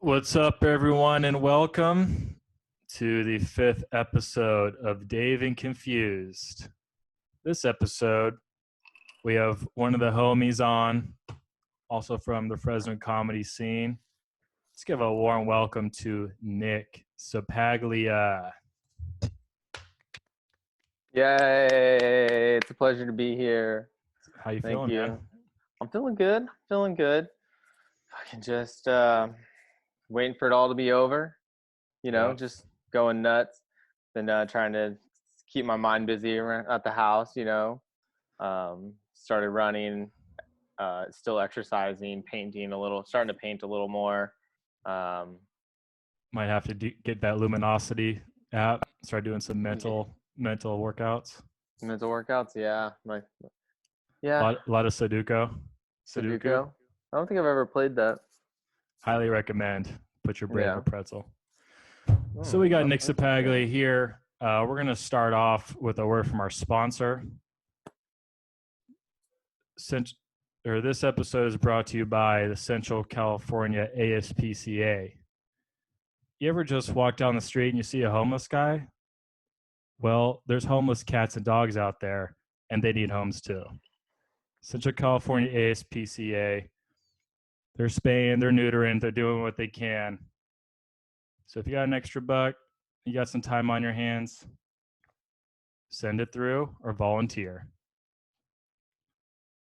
What's up, everyone, and welcome to the fifth episode of Dave and Confused. This episode, we have one of the homies on, also from the Fresno comedy scene. Let's give a warm welcome to Nick Ceppaglia. Yay! It's a pleasure to be here. How you Thank feeling, you. man? I'm feeling good. Fucking just waiting for it all to be over. Yep. Just going nuts. Been trying to keep my mind busy at the house. Started running. Still exercising, painting a little. Starting to paint a little more. Might have to get that Luminosity app. Start doing some mental workouts. Mental workouts. Yeah. A lot of Sudoku. Sudoku. I don't think I've ever played that. Highly recommend. Put your brain in a pretzel. So we got Nick Okay. Ceppaglia here. We're going to start off with a word from our sponsor. This episode is brought to you by the Central California ASPCA. You ever just walk down the street and you see a homeless guy? Well, there's homeless cats and dogs out there, and they need homes too. Central California ASPCA, they're spaying, they're neutering, they're doing what they can. So if you got an extra buck, you got some time on your hands, send it through or volunteer.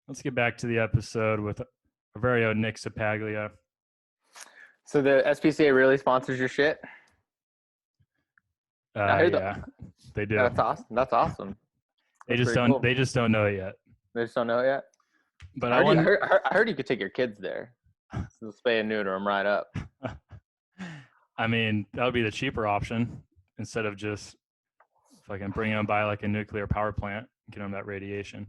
Let's get back to the episode with our very own Nick Ceppaglia. So the SPCA really sponsors your shit? Yeah, they do. That's awesome. They just don't. Cool. They just don't know it yet. They just don't know it yet. But I heard you could take your kids there. So spay and neuter them right up. I mean, that would be the cheaper option instead of just fucking bringing them by like a nuclear power plant, and get them that radiation.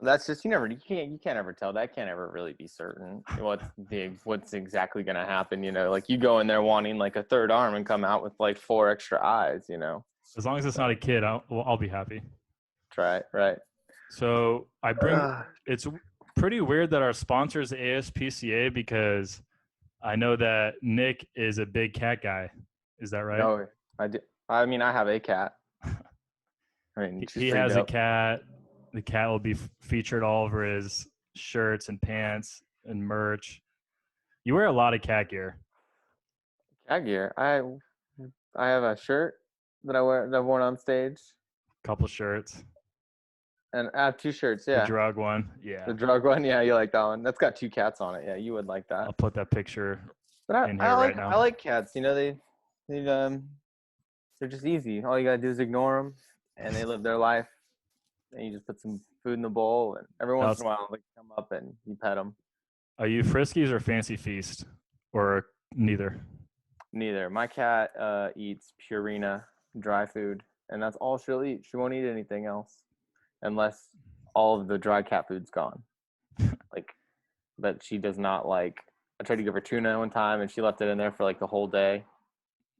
That's just you can't ever tell. That can't ever really be certain what's exactly going to happen. Like you go in there wanting like a third arm and come out with like 4 extra eyes. As long as it's not a kid, I'll be happy. Right. So it's pretty weird that our sponsor is the ASPCA because I know that Nick is a big cat guy. Is that right? No, I do. I mean, I have a cat. He has a cat. The cat will be featured all over his shirts and pants and merch. You wear a lot of cat gear. Cat gear. I have a shirt that I've worn on stage. Couple shirts. And I have 2 shirts, yeah. The drug one, yeah. The drug one, yeah, you like that one. That's got 2 cats on it. Yeah, you would like that. I'll put that picture in here right now. I like cats. They're just easy. All you gotta do is ignore them, and they live their life. And you just put some food in the bowl, and every once in a while they come up and you pet them. Are you Friskies or Fancy Feast, or neither? Neither. My cat eats Purina dry food, and that's all she'll eat. She won't eat anything else, unless all of the dry cat food's gone. But she does not like. I tried to give her tuna one time, and she left it in there for like the whole day.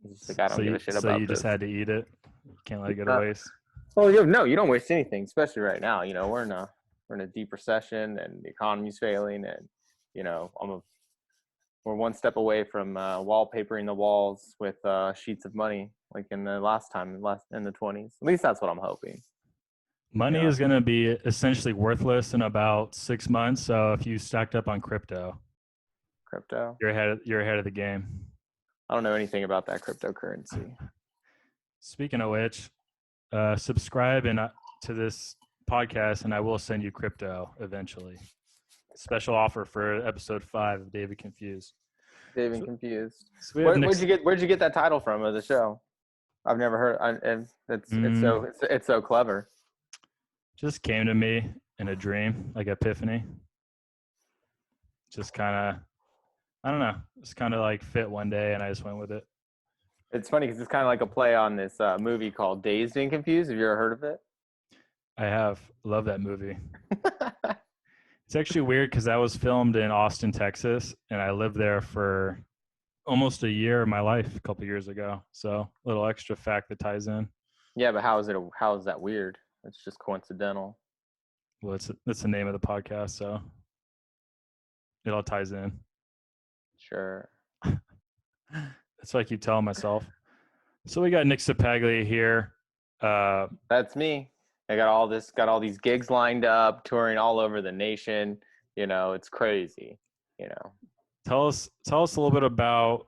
It's just like I don't give a shit about this. So you just had to eat it. Can't let it go to waste. Well, no, you don't waste anything, especially right now. We're in a deep recession, and the economy's failing, and we're one step away from wallpapering the walls with sheets of money, like in the in the 20s. At least that's what I'm hoping. Money is going to be essentially worthless in about 6 months. So if you stacked up on crypto, you're ahead of the game. I don't know anything about that cryptocurrency. Speaking of which, subscribe to this podcast, and I will send you crypto eventually. Special offer for episode 5 of David Confused. Confused. So where'd you get that title from of the show? I've never heard. It's so clever. Just came to me in a dream, like epiphany. Just kind of, I don't know. It's kind of like fit one day, and I just went with it. It's funny because it's kind of like a play on this movie called Dazed and Confused. Have you ever heard of it? I have. Love that movie. It's actually weird because that was filmed in Austin, Texas, and I lived there for almost a year of my life a couple years ago. So a little extra fact that ties in. Yeah, but how is that weird? It's just coincidental. Well, it's the name of the podcast, so it all ties in. Sure. That's what I keep telling myself. So we got Nick Ceppaglia here. That's me. I got all these gigs lined up, touring all over the nation. It's crazy. You know, Tell us a little bit about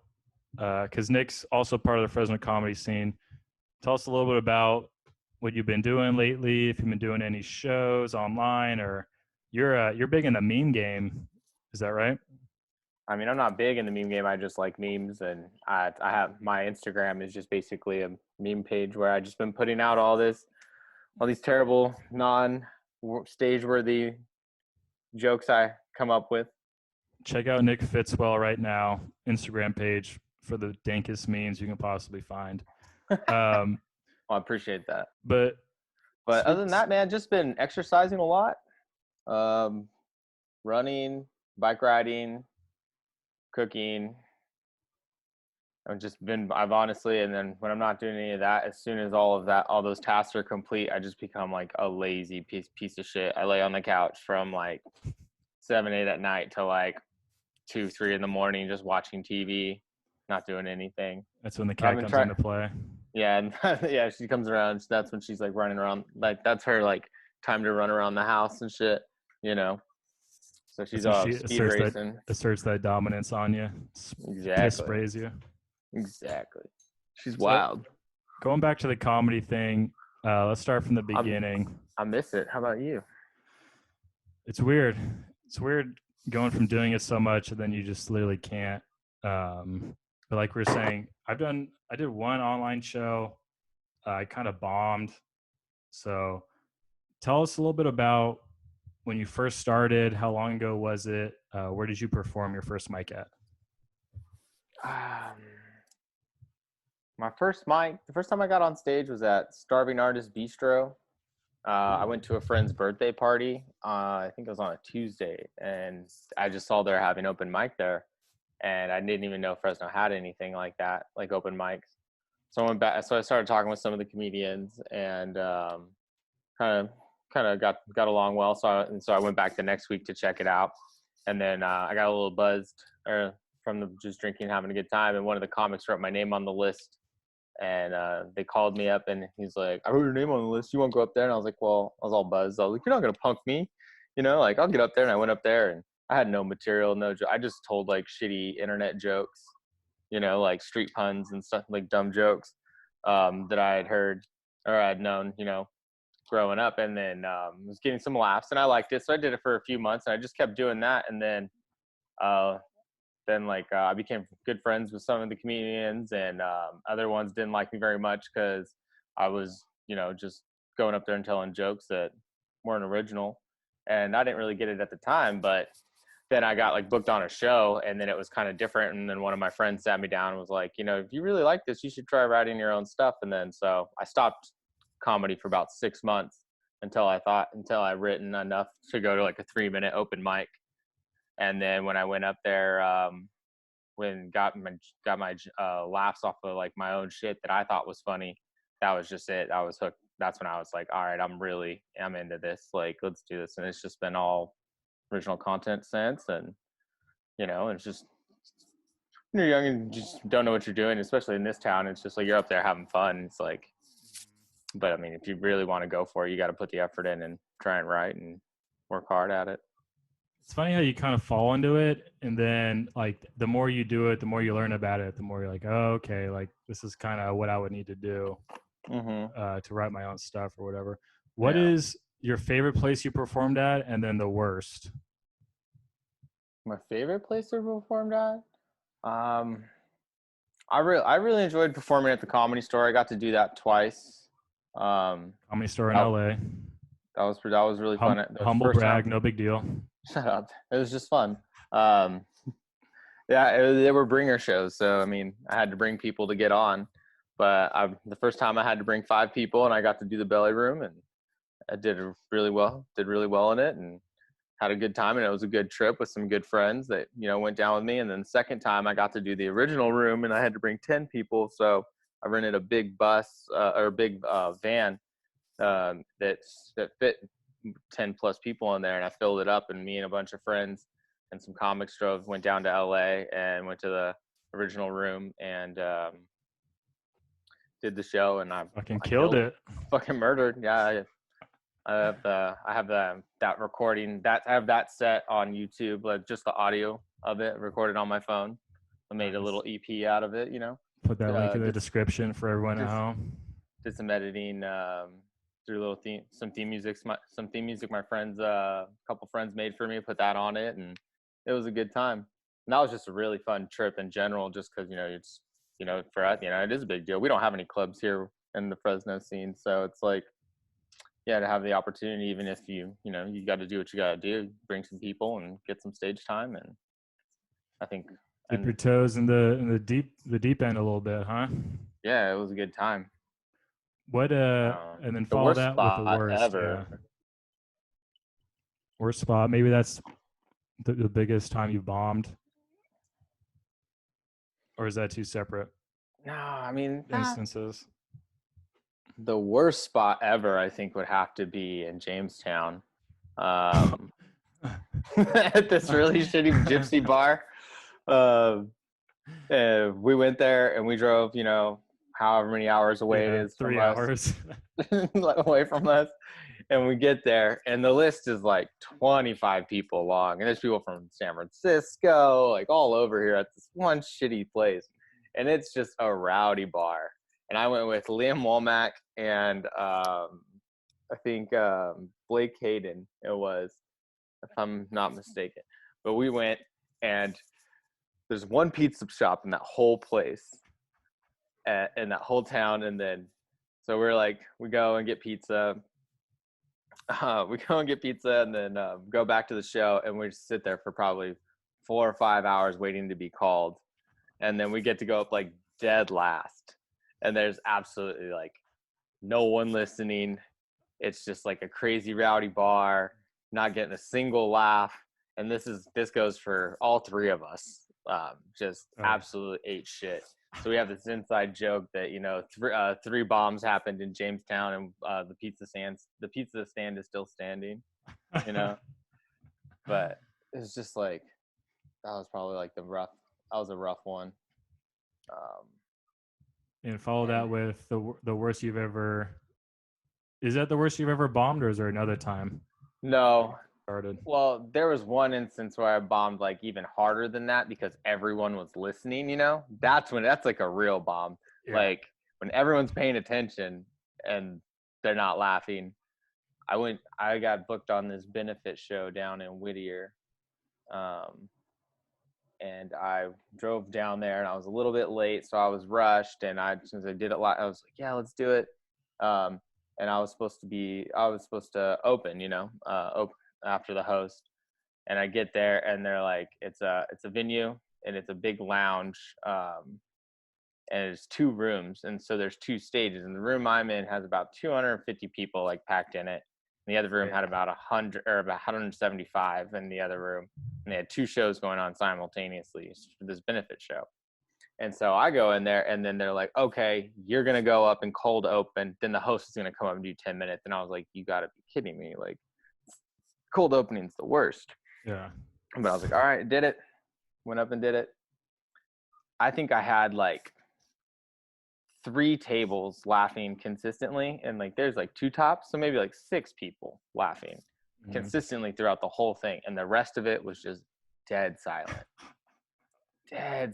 because Nick's also part of the Fresno comedy scene. Tell us a little bit about what you've been doing lately. If you've been doing any shows online, or you're big in the meme game. Is that right? I mean, I'm not big in the meme game. I just like memes, and I have my Instagram is just basically a meme page where I just been putting out all these terrible non stage worthy jokes I come up with. Check out Nick Fitzwell right now. Instagram page for the dankest memes you can possibly find. Um, Well, I appreciate that. but But other than that, man, just been exercising a lot, um, running, bike riding, cooking. I've honestly, and then when I'm not doing any of that, as soon as all those tasks are complete, I just become like a lazy piece of shit. I lay on the couch from like 7, 8 at night till like 2, 3 in the morning, just watching TV, not doing anything. that's when the cat comes into play. Yeah, and yeah, she comes around. That's when she's like running around. Like that's her like time to run around the house and shit. You know. So she's She speed racing. asserts that dominance on you. Piss Exactly. sprays you. Exactly. She's So, wild. going back to the comedy thing, let's start from the beginning. I miss it. How about you? It's weird. It's weird going from doing it so much and then you just literally can't. But like we were saying, I did one online show. I kind of bombed. So tell us a little bit about when you first started. How long ago was it? Where did you perform your first mic at? My first mic, the first time I got on stage was at Starving Artist Bistro. I went to a friend's birthday party. I think it was on a Tuesday, and I just saw they're having open mic there, and I didn't even know Fresno had anything like that, like open mics. So I went back. So I started talking with some of the comedians, and kind of got along well. So I went back the next week to check it out, and then I got a little buzzed from just drinking, having a good time. And one of the comics wrote my name on the list, and they called me up, and he's like, "I wrote your name on the list. You want to go up there?" And I was like, "Well," I was all buzzed. I was like, "You're not gonna punk me, like I'll get up there." And I went up there, and I had no material, I just told like shitty internet jokes, like street puns and stuff, like dumb jokes that I had heard or I'd known, growing up, and then was getting some laughs, and I liked it, so I did it for a few months, and I just kept doing that, and then I became good friends with some of the comedians, and other ones didn't like me very much because I was, just going up there and telling jokes that weren't original, and I didn't really get it at the time, but then I got like booked on a show, and then it was kind of different. And then one of my friends sat me down and was like, if you really like this, you should try writing your own stuff. And then so I stopped comedy for about 6 months until I written enough to go to like a 3-minute open mic. And then when I went up there, when got my laughs off of like my own shit that I thought was funny, that was just it. I was hooked. That's when I was like, all right, I'm into this. Like, let's do this. And it's just been all original content since. And it's just when you're young and just don't know what you're doing, especially in this town. It's just like you're up there having fun. It's like, but I mean, if you really want to go for it, you got to put the effort in and try and write and work hard at it. It's funny how you kind of fall into it, and then like the more you do it, the more you learn about it, the more you're like, oh, okay, like this is kind of what I would need to do to write my own stuff or whatever. What is your favorite place you performed at, and then the worst? My favorite place to performed at? I really enjoyed performing at the Comedy Store. I got to do that twice. Comedy Store in LA. That was really fun. Humble brag, no big deal. Shut up. It was just fun. They were bringer shows, so I mean, I had to bring people to get on. But the first time I had to bring 5 people, and I got to do the belly room, and I did really well. Did really well in it, and had a good time, and it was a good trip with some good friends that went down with me. And then the second time, I got to do the original room, and I had to bring 10 people. So I rented a big bus or a big van that fit 10 plus people in there, and I filled it up. And me and a bunch of friends and some comics went down to LA and went to original room and did the show, and I killed it. Fucking murdered. Yeah, I have that recording. I have that set on YouTube, like just the audio of it recorded on my phone. I made a little EP out of it, Put that link in the description for everyone at home. Did some editing, through some theme music. Some theme music my friends, a couple friends made for me. Put that on it, and it was a good time. And that was just a really fun trip in general, just because it's for us, it is a big deal. We don't have any clubs here in the Fresno scene, so it's like, yeah, to have the opportunity, even if you got to do what you got to do, bring some people and get some stage time, and I think dip your toes in the deep end a little bit, huh? Yeah, it was a good time. What and then follow that with the worst ever. Yeah. Worst spot. Maybe that's the biggest time you bombed, or is that two separate? No, I mean instances. The worst spot ever, I think, would have to be in Jamestown, at this really shitty gypsy bar. We went there and we drove, however many hours away it is, 3 hours away from us. And we get there, and the list is like 25 people long. And there's people from San Francisco, like all over here at this one shitty place. And it's just a rowdy bar. And I went with Liam Womack and I think Blake Hayden, it was, if I'm not mistaken. But we went, and there's one pizza shop in that whole place, in that whole town. And then, so we're like, we go and get pizza. And then go back to the show, and we just sit there for probably 4 or 5 hours waiting to be called. And then we get to go up like dead last. And there's absolutely like no one listening. It's just like a crazy rowdy bar, not getting a single laugh. And this goes for all three of us. Absolutely ate shit. So we have this inside joke that, 3 bombs happened in Jamestown, and the pizza stand is still standing, but it's just like, that was probably like that was a rough one. And follow that with the worst you've ever. Is that the worst you've ever bombed, or is there another time? No. Well, there was one instance where I bombed like even harder than that because everyone was listening, That's like a real bomb. Yeah. Like when everyone's paying attention and they're not laughing. I got booked on this benefit show down in Whittier. And I drove down there, and I was a little bit late, so I was rushed, and since I did it I was like, yeah, let's do it. And I was supposed to open, open after the host. And I get there, and they're like, it's a venue, and it's a big lounge, and it's 2 rooms, and so there's 2 stages, and the room I'm in has about 250 people like packed in it. And the other room had about 100 or about 175 in the other room, and they had 2 shows going on simultaneously for this benefit show. And so I go in there, and then they're like, okay, you're gonna go up and cold open, then the host is gonna come up and do 10 minutes. And I was like, you gotta be kidding me, like cold opening's the worst. Yeah. But I was like, all right, did it. Went up and did it. I think I had like 3 tables laughing consistently, and like there's like 2 tops, so maybe like 6 people laughing consistently throughout the whole thing, and the rest of it was just dead silent. I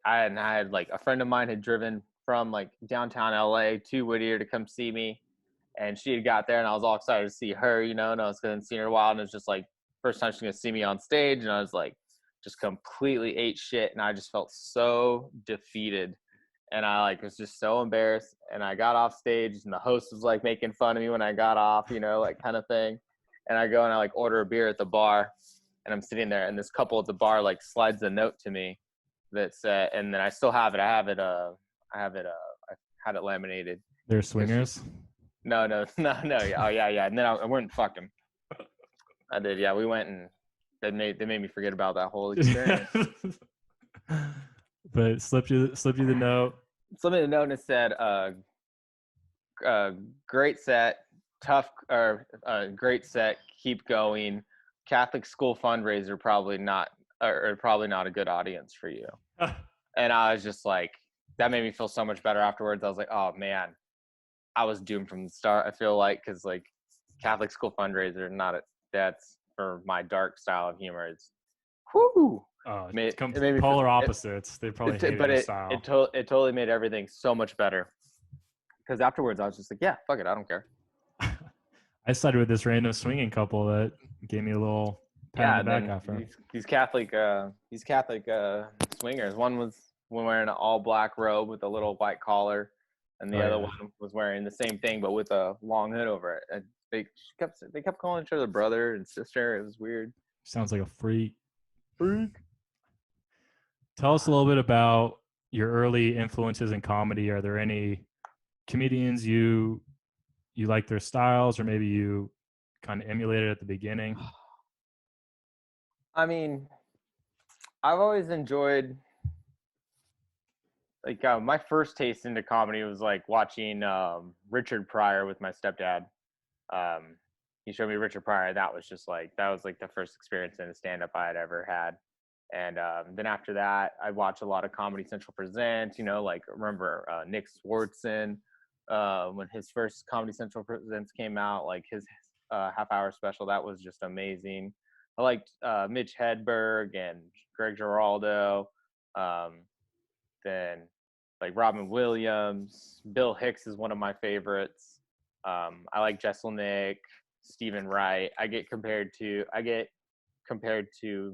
had like a friend of mine had driven from like downtown LA to Whittier to come see me, and she had got there, and I was all excited to see her, and I was going to see her in a while, and it was just like first time she's going to see me on stage, and I was like just completely ate shit, and I just felt so defeated, and I like was just so embarrassed. And I got off stage, and the host was like making fun of me when I got off, like kind of thing. And I go and I like order a beer at the bar, and I'm sitting there, and this couple at the bar like slides a note to me that said, and then I still have it. I had it laminated. They're swingers? No. Yeah. Oh yeah. And then I went and fucked him. I did. Yeah. We went, and they made me forget about that whole experience. But slipped you the note. Slipped me the note, and it said, great set, tough, or great set, keep going. Catholic school fundraiser, probably not a good audience for you. And I was just like, that made me feel so much better afterwards. I was like, oh man, I was doomed from the start. I feel like, because like Catholic school fundraiser, that's for my dark style of humor. It's whoo. Oh, It made me polar opposites. They probably hated but the it style. it totally made everything so much better. Because afterwards, I was just like, yeah, fuck it, I don't care. I started with this random swinging couple that gave me a little pat on the back after. These Catholic swingers. One was wearing an all black robe with a little white collar, and the other one was wearing the same thing but with a long hood over it. And they kept calling each other brother and sister. It was weird. Sounds like a freak. Tell us a little bit about your early influences in comedy. Are there any comedians you like their styles, or maybe you kind of emulated at the beginning? I mean, I've always enjoyed, like, my first taste into comedy was like watching Richard Pryor with my stepdad. He showed me Richard Pryor. That was like the first experience in a stand-up I had ever had. And then after that, I watched a lot of Comedy Central Presents. Like, remember Nick Swartzen, when his first Comedy Central Presents came out, like his half-hour special, that was just amazing. I liked Mitch Hedberg and Greg Giraldo. Then like Robin Williams, Bill Hicks is one of my favorites. I like Jesselnick, Stephen Wright. I get compared to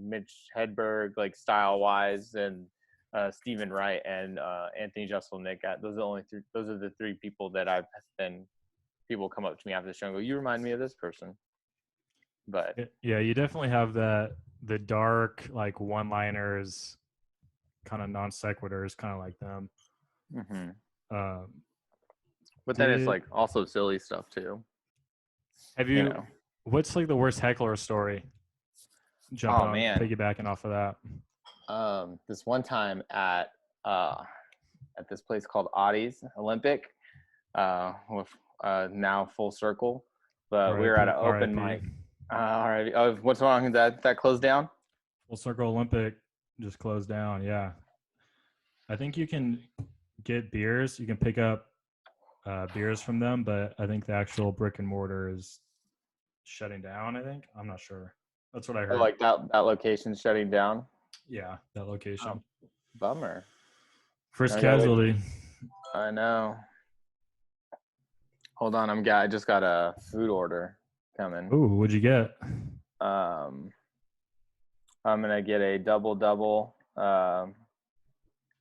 Mitch Hedberg, like style wise, and Stephen Wright and Anthony Jeselnik. Those are the three people that people come up to me after the show and go, "You remind me of this person." But yeah, you definitely have the dark, like, one-liners, kind of non sequiturs, kind of like them. Mm-hmm. But then it's like also silly stuff too. Have you? What's like the worst heckler story? Piggybacking off of that. This one time at this place called Audie's Olympic, with now Full Circle, but we were at an open mic. What's wrong? That closed down? Full Circle Olympic just closed down. Yeah, I think you can get beers. You can pick up beers from them, but I think the actual brick and mortar is shutting down. I think, I'm not sure. That's what I heard. Like that location's shutting down? Yeah, that location. Oh, bummer. First casualty. I know. Hold on, I just got a food order coming. Ooh, what'd you get? I'm gonna get a double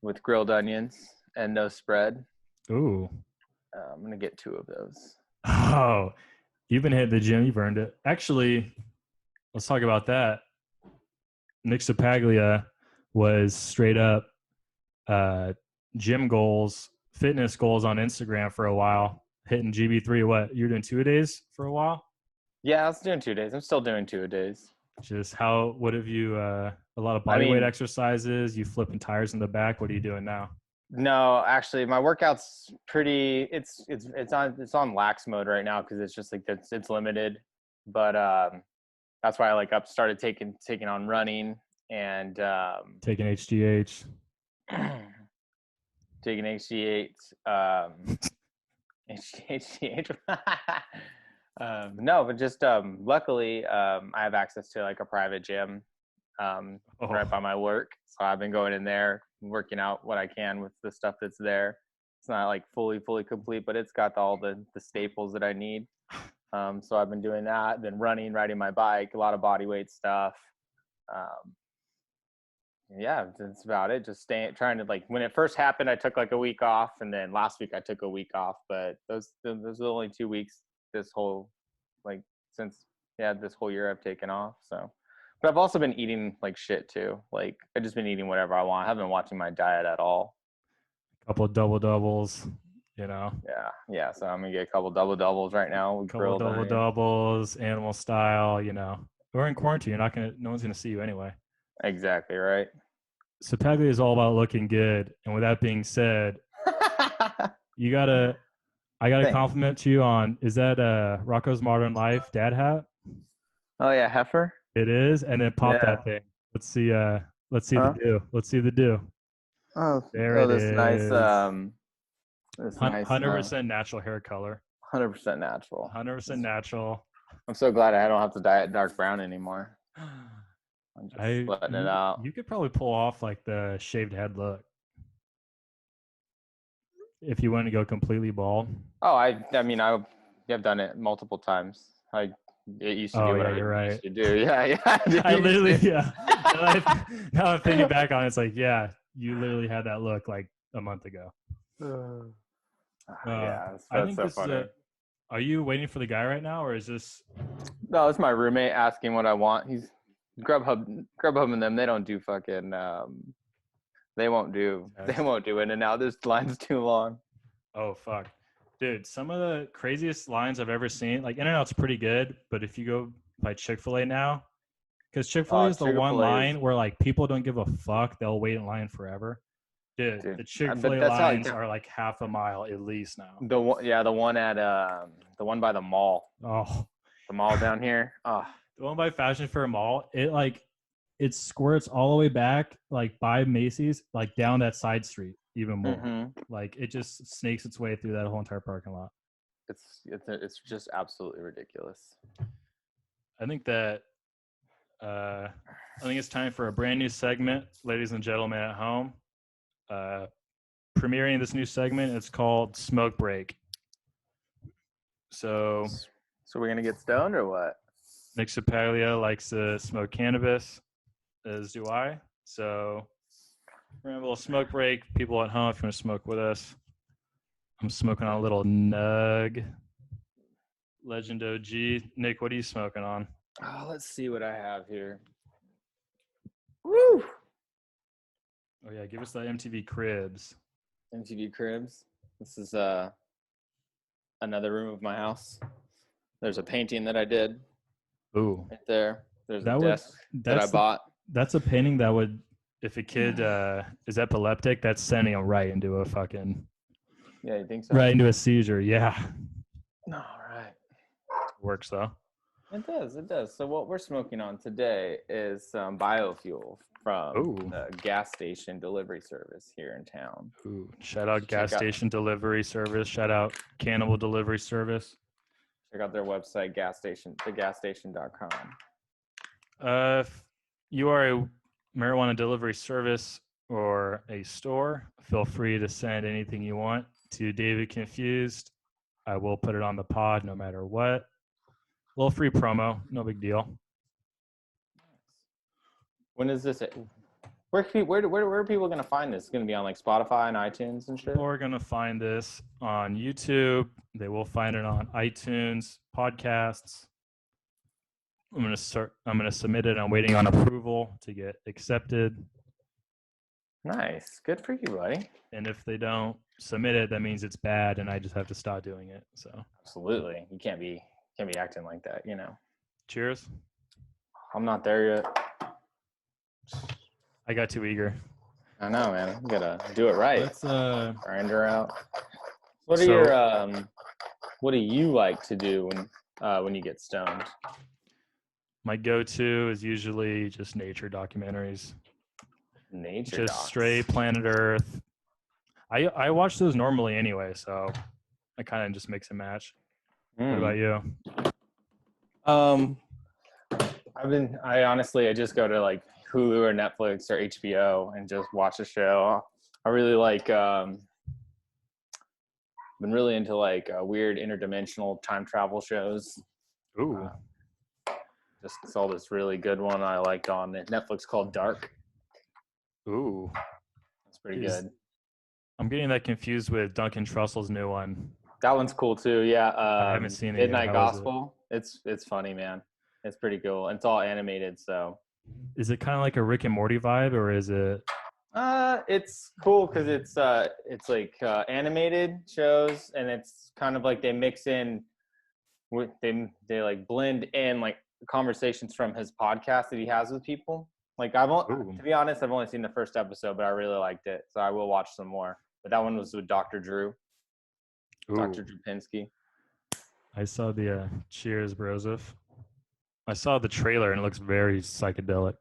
with grilled onions and no spread. Ooh. I'm gonna get 2 of those. Oh, you've been hitting the gym. You've earned it. Actually, let's talk about that. Nick Ceppaglia was straight up gym goals, fitness goals on Instagram for a while, hitting GB3. What, you were doing 2-a-days for a while? Yeah, I was doing 2 days. I'm still doing 2-a-days. Just what have you, a lot of body weight exercises, you flipping tires in the back? What are you doing now? No, actually my workout's pretty, it's on lax mode right now, because it's just like it's limited. But that's why I started taking on running and taking HGH. Taking HGH. HGH. No, but just luckily I have access to like a private gym right by my work. So I've been going in there, working out what I can with the stuff that's there. It's not like fully complete, but it's got all the staples that I need. So I've been doing that, been running, riding my bike, a lot of body weight stuff. Yeah, that's about it. Just trying to, like, when it first happened, I took like a week off, and then last week I took a week off, but those are the only 2 weeks this whole year I've taken off. So, but I've also been eating like shit too. Like, I've just been eating whatever I want. I haven't been watching my diet at all. A couple of double doubles, Yeah. So I'm gonna get a couple double doubles right now. Couple double doubles, animal style. We're in quarantine. No one's gonna see you anyway. Exactly right. Ceppaglia is all about looking good, and with that being said, I gotta compliment you on, is that Rocco's Modern Life dad hat? Oh yeah, heifer. It is, and then pop that thing. Let's see the do. Let's see the do. There it this nice, is. this nice, 100% natural hair color. 100% natural. 100% natural. I'm so glad I don't have to dye it dark brown anymore. I'm just letting it out. You could probably pull off like the shaved head look if you want to go completely bald. Oh, I mean, I've done it multiple times. It used to do what I used to do. Yeah. I literally, yeah. Now I'm thinking back on it, it's like, yeah, you literally had that look like a month ago. Yeah, I think so this funny. is are you waiting for the guy right now, or is this? No, it's my roommate asking what I want. He's Grubhub and them. They don't do fucking. They won't do In and Out. This line's too long. Oh fuck, dude! Some of the craziest lines I've ever seen. Like In and Out's pretty good, but if you go by Chick-fil-A now, because Chick-fil-A is the one line where like people don't give a fuck. They'll wait in line forever. Dude, the Chick-fil-A lines are like half a mile at least now. The one at the one by the mall. Oh, the mall down here. The one by Fashion Fair Mall. It squirts all the way back, like by Macy's, like down that side street even more. Mm-hmm. Like it just snakes its way through that whole entire parking lot. It's just absolutely ridiculous. I think that it's time for a brand new segment, ladies and gentlemen at home. Premiering this new segment, it's called Smoke Break. So we're gonna get stoned or what? Nick Ceppaglia likes to smoke cannabis, as do I. So we're gonna have a little smoke break. People at home, if you want to smoke with us, I'm smoking on a little Nug Legend OG. Nick, what are you smoking on? Let's see what I have here. Woo! Oh yeah, give us the MTV Cribs. MTV Cribs. This is another room of my house. There's a painting that I did. Ooh. Right there. There's a desk that I bought. That's a painting that would, if a kid is epileptic, that's sending him right into a fucking. Yeah, you think so? Right into a seizure. Yeah. All right. Works though. It does. So what we're smoking on today is some biofuel from the gas station delivery service here in town. Ooh, shout out gas station delivery service. Shout out Cannibal Delivery Service. Check out their website, thegasstation.com. If you are a marijuana delivery service or a store, feel free to send anything you want to David Confused. I will put it on the pod no matter what. A little free promo, no big deal. When is this? Where are people going to find this? It's going to be on like Spotify and iTunes and shit? People are going to find this on YouTube. They will find it on iTunes, podcasts. I'm going to submit it. I'm waiting on approval to get accepted. Nice. Good for you, buddy. And if they don't submit it, that means it's bad and I just have to stop doing it. So absolutely. You can't be acting like that, you know. Cheers. I'm not there yet. I got too eager. I know, man. You gotta do it right. Let's grinder out. What do you like to do when you get stoned? My go-to is usually just nature documentaries. Just straight planet Earth. I watch those normally anyway, so I kind of just mix and match. What about you? I just go to like Hulu or Netflix or HBO and just watch a show. I really like been really into like weird interdimensional time travel shows. Ooh. Just saw this really good one I liked on Netflix called Dark. Ooh. That's pretty good. I'm getting that confused with Duncan Trussell's new one. That one's cool too. Yeah. I haven't seen it. Midnight Gospel. It's funny, man. It's pretty cool. It's all animated, so. Is it kind of like a Rick and Morty vibe, or is it? It's cool because it's like animated shows, and it's kind of like they mix in with they like blend in like conversations from his podcast that he has with people. Like to be honest, I've only seen the first episode, but I really liked it, so I will watch some more. But that one was with Dr. Drew. Ooh. Dr. Drew Pinsky. I saw the Cheers, Broseph. I saw the trailer and it looks very psychedelic.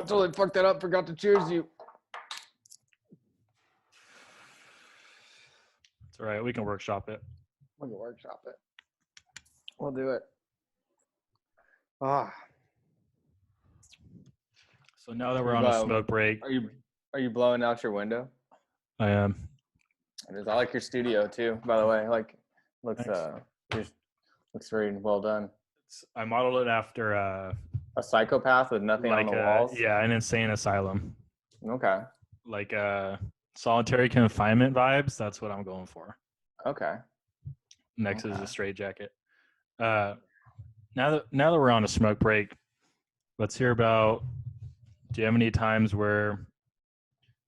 totally fucked that up. Forgot to cheers you. It's all right. We can workshop it. We can workshop it. We'll do it. Ah. So now that we're on a smoke break, Are you blowing out your window? I am. I like your studio too, by the way. Like, looks very well done. I modeled it after A psychopath with nothing on the walls. Yeah, an insane asylum. Okay. Like solitary confinement vibes. That's what I'm going for. Okay. Next is a straight jacket. Now that we're on a smoke break, let's hear about. Do you have any times where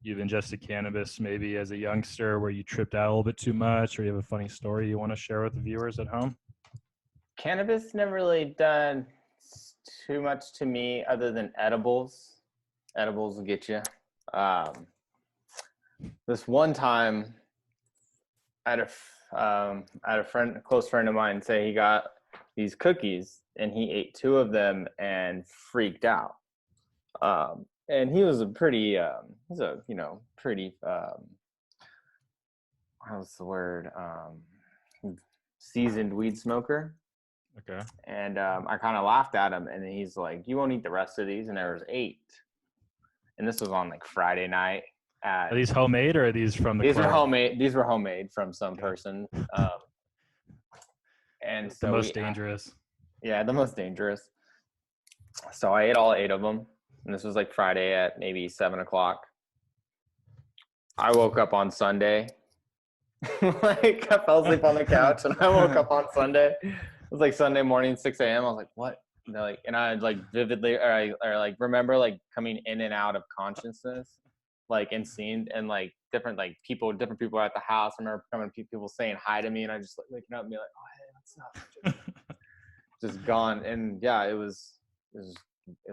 you've ingested cannabis, maybe as a youngster, where you tripped out a little bit too much, or you have a funny story you want to share with the viewers at home? Cannabis never really done too much to me, other than edibles. Edibles will get you. This one time, I had a close friend of mine, say he got these cookies and he ate 2 of them and freaked out. And he was a pretty, how's the word? Seasoned weed smoker. Okay. And I kind of laughed at him, and then he's like, "You won't eat the rest of these?" And there was 8. And this was on like Friday night. Are these homemade or are these from the These club? were homemade. These were homemade from some person. And so the most dangerous. Yeah, the most dangerous. So I ate all 8 of them. And this was like Friday at maybe 7:00. I woke up on Sunday. Like, I fell asleep on the couch and I woke up on Sunday. It was like Sunday morning, 6 a.m. I was like, what? And they're like, and I like vividly, or like remember like coming in and out of consciousness, like, and seeing, and like different people were at the house. I remember people saying hi to me, and I just like waking up and be like, oh, hey, what's up? Just gone. And yeah, it was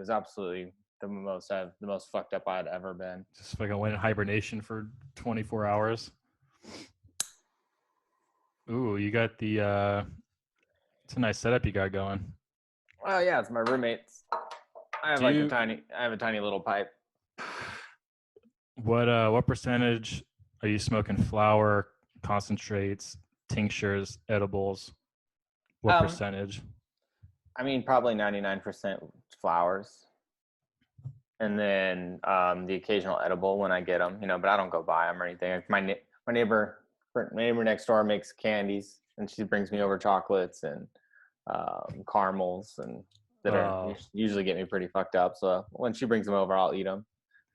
absolutely the most fucked up I'd ever been. Just like I went in hibernation for 24 hours. Ooh, you got the it's a nice setup you got going. Oh yeah, it's my roommates. I have a tiny little pipe. What percentage are you smoking? Flower, concentrates, tinctures, edibles? What percentage? I mean, probably 99% flowers, and then the occasional edible when I get them, but I don't go buy them or anything. My neighbor next door makes candies, and she brings me over chocolates and caramels, and that usually get me pretty fucked up. So when she brings them over, I'll eat them.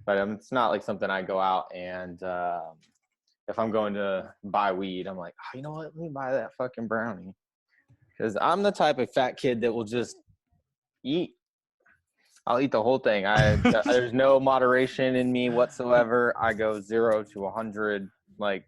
But it's not like something I go out and if I'm going to buy weed, I'm like, oh, you know what? Let me buy that fucking brownie. Because I'm the type of fat kid that will just eat. I'll eat the whole thing. There's no moderation in me whatsoever. I go 0 to 100. Like,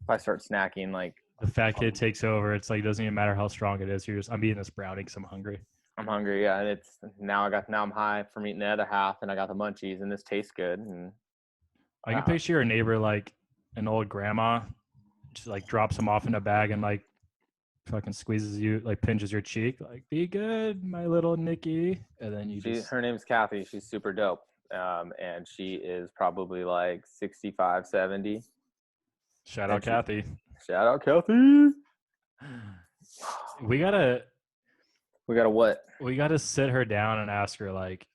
if I start snacking, like, the fat kid takes over. It's like, it doesn't even matter how strong it is. I'm eating this brownie because I'm hungry. I'm hungry, yeah. And now I'm high from eating the other half, and I got the munchies, and this tastes good. And I can picture your neighbor like an old grandma, just like drops him off in a bag and like fucking squeezes you, like pinches your cheek, like, be good, my little Nikki. And then her name's Kathy. She's super dope. And she is probably like 65, 70. Shout out Kathy. Shout out Kathy. We gotta what? We gotta sit her down and ask her like,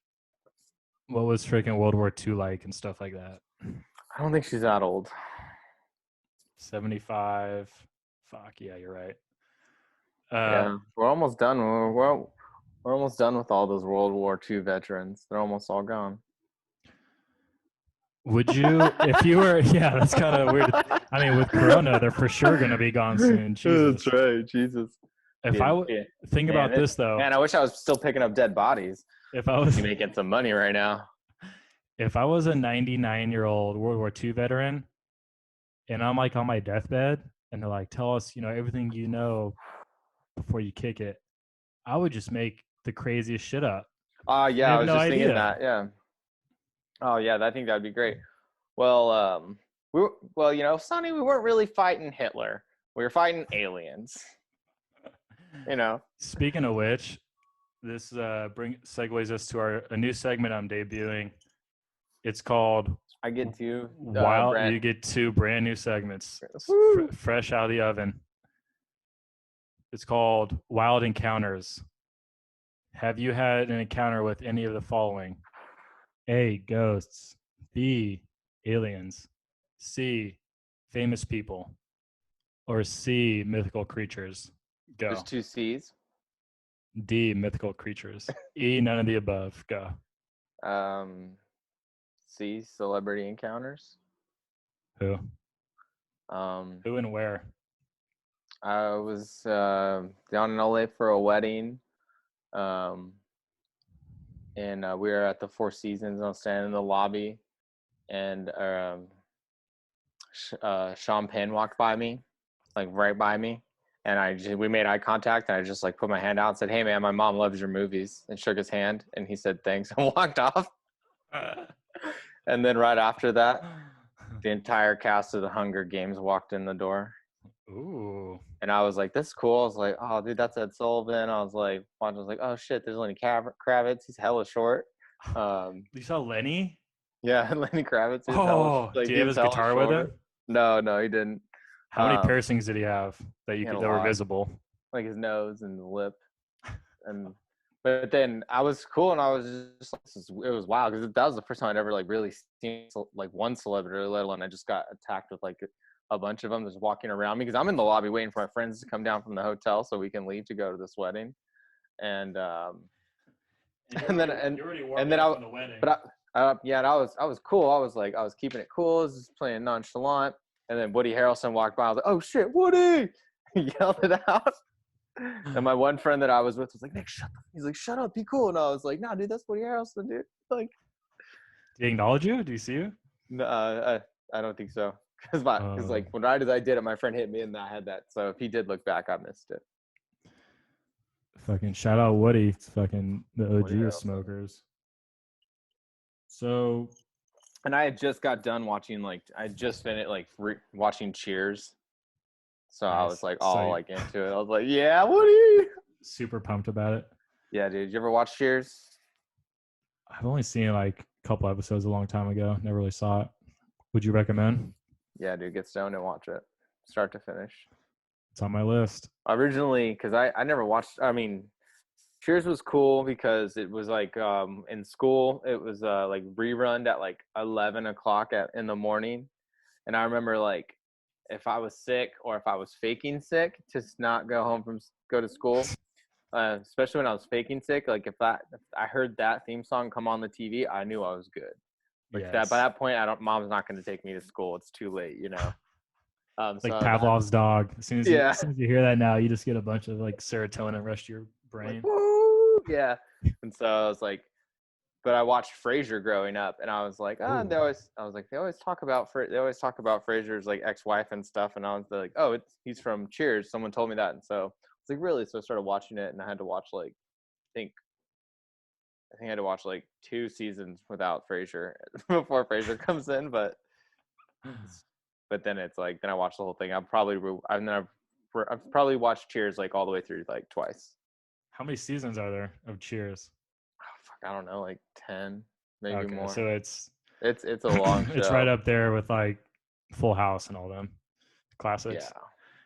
what was freaking World War II like and stuff like that. I don't think she's that old. 75. Fuck yeah, you're right. Yeah, we're almost done. We're almost done with all those World War II veterans. They're almost all gone. Would you, if you were, yeah, that's kind of weird. I mean, with Corona, they're for sure going to be gone soon. Jesus. That's right. Jesus. If I would think about this, though. Man, I wish I was still picking up dead bodies. If I was making some money right now. If I was a 99-year-old World War II veteran and I'm like on my deathbed and they're like, tell us, everything you know before you kick it, I would just make the craziest shit up. Yeah, I was just thinking that. Yeah. Oh yeah, I think that'd be great. Well, Sonny, we weren't really fighting Hitler. We were fighting aliens. Speaking of which, This segues us to a new segment I'm debuting. It's called I get to Wild. Brent. You get 2 brand new segments, fresh out of the oven. It's called Wild Encounters. Have you had an encounter with any of the following? A. Ghosts. B. Aliens. C. Famous people. Or C. Mythical creatures. Go. There's 2 C's. D. Mythical creatures. E. None of the above. Go. C. Celebrity encounters. Who? Who and where? I was down in LA for a wedding. And we were at the Four Seasons. I was standing in the lobby, and Sean Penn walked by me, like right by me, and we made eye contact, and I just like put my hand out and said, "Hey man, my mom loves your movies," and shook his hand, and he said thanks and walked off. And then right after that, the entire cast of the Hunger Games walked in the door. Ooh. And I was like, "This is cool." I was like, "Oh, dude, that's Ed Sullivan." I was like, "Oh shit, there's Lenny Kravitz. He's hella short." You saw Lenny? Yeah, Lenny Kravitz. Do you have his guitar with him? No, he didn't. How many piercings did he have that were visible? Like his nose and the lip, but then I was cool, and I was just it was wild because that was the first time I'd ever like really seen like one celebrity, let alone I just got attacked with like a bunch of them just walking around me because I'm in the lobby waiting for my friends to come down from the hotel so we can leave to go to this wedding, and then I the wedding. But and I was cool. I was keeping it cool. I was just playing nonchalant, and then Woody Harrelson walked by. I was like, "Oh shit, Woody!" He yelled it out. And my one friend that I was with was like, "Nick, shut up." He's like, "Shut up, be cool." And I was like, "Nah, dude, that's Woody Harrelson, dude." Like, did he acknowledge you? Do you see you? No, I don't think so. Because like when right as I did it, my friend hit me and I had that. So if he did look back, I missed it. Fucking shout out Woody. It's fucking the OG of smokers. So, and I had just got done watching I just finished watching Cheers. So nice. I was like like into it. I was like, "Yeah, Woody!" Super pumped about it. Yeah, dude. Did you ever watch Cheers? I've only seen like a couple episodes a long time ago. Never really saw it. Would you recommend? Yeah, dude. Get stoned and watch it, start to finish. It's on my list. Originally, because I never watched. I mean, Cheers was cool because it was like in school. It was like rerun at like 11 o'clock in the morning, and I remember like if I was sick or if I was faking sick to not go to school. Especially when I was faking sick, like if I heard that theme song come on the TV, I knew I was good. Like yes. By that point, mom's not going to take me to school. It's too late, you know. Like so Pavlov's dog. As soon as you hear that now, you just get a bunch of like serotonin rush to your brain. Like, woo! Yeah. And so I was like, but I watched Frasier growing up, and I was like, they always talk about Frasier's like ex-wife and stuff, and I was like, oh, he's from Cheers. Someone told me that, and so it's like really. So I started watching it, and I had to watch like, I think I had to watch like 2 seasons without Frasier before Frasier comes in, but then it's like then I watched the whole thing. I've probably watched Cheers like all the way through like twice. How many seasons are there of Cheers? I don't know, like 10, maybe more. So it's a long show. It's right up there with like Full House and all them classics.